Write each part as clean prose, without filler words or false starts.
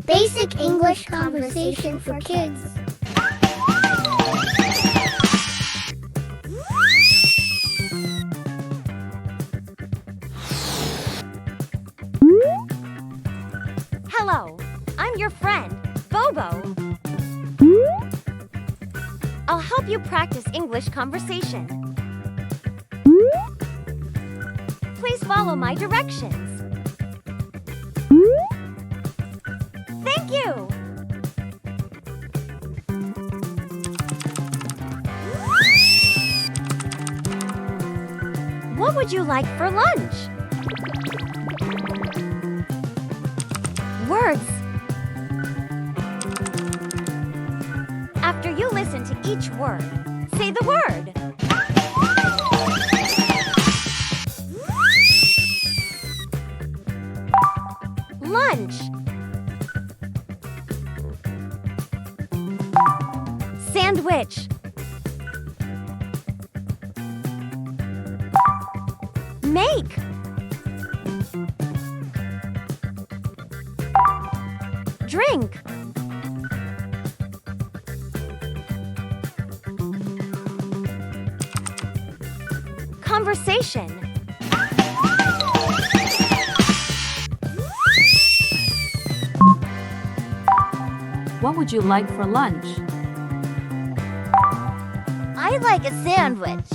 Basic English conversation for kids. Hello, I'm your friend, Bobo. I'll help you practice English conversation. Please follow my directions. Thank you! What would you like for lunch? Words. After you listen to each word, say the word. Lunch. Sandwich. Make. Drink. Conversation. What would you like for lunch? I like a sandwich.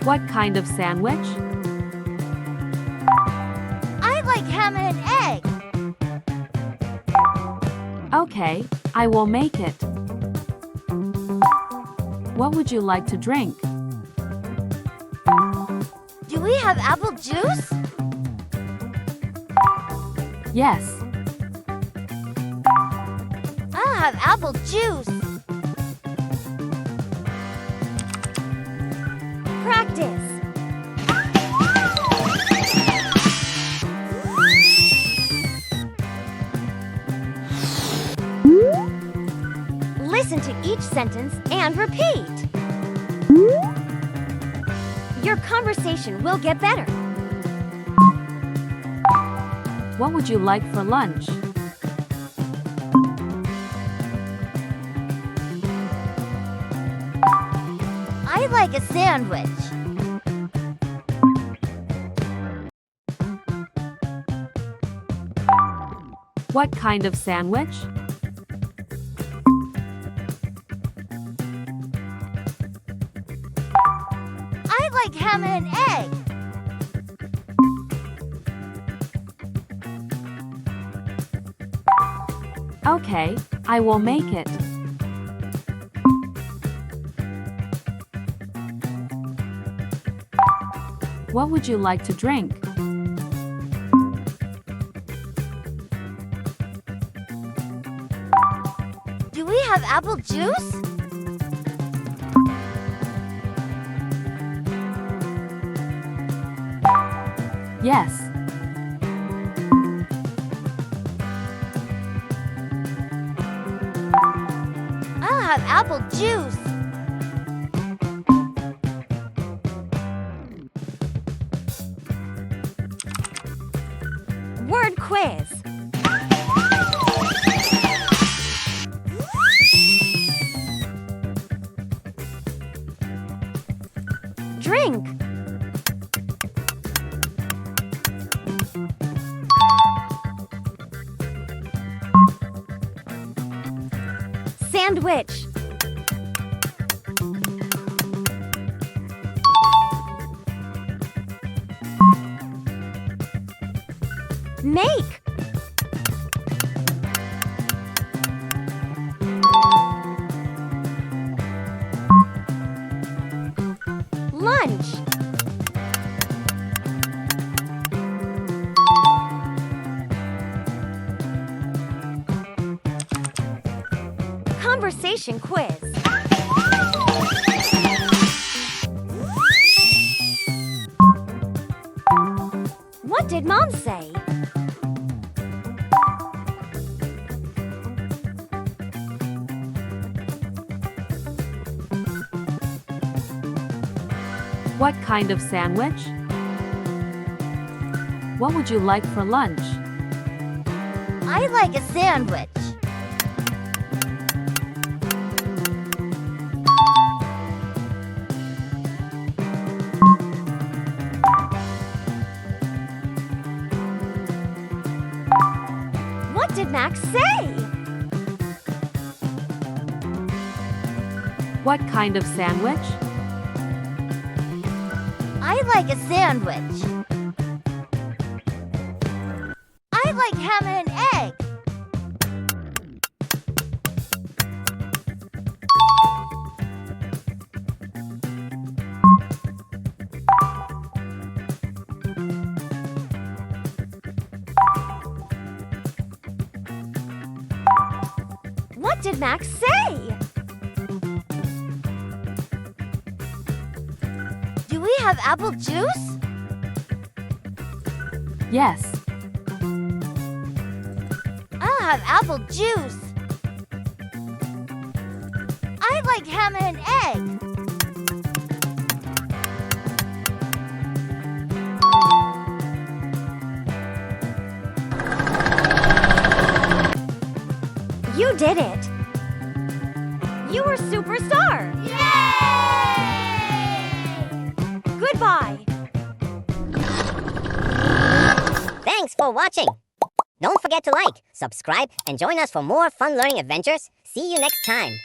What kind of sandwich? I like ham and an egg. Okay, I will make it. What would you like to drink? Do we have apple juice? Yes. I'll have apple juice. Practice. Listen to each sentence and repeat. Your conversation will get better. What would you like for lunch? I like a sandwich. What kind of sandwich? I like ham and an egg. Okay, I will make it. What would you like to drink? Do we have apple juice? Yes. I'll have apple juice. Word quiz. Drink. Sandwich. Make. Lunch. Conversation quiz. What did Mom say? What kind of sandwich? What would you like for lunch? I like a sandwich. What did Max say? What kind of sandwich? I like a sandwich. I like ham and egg. What did Max say? Do we have apple juice? Yes. I'll have apple juice. I like ham and egg. You did it. You were superstar. Yay! Goodbye. Thanks for watching. Don't forget to like, subscribe, and join us for more fun learning adventures. See you next time.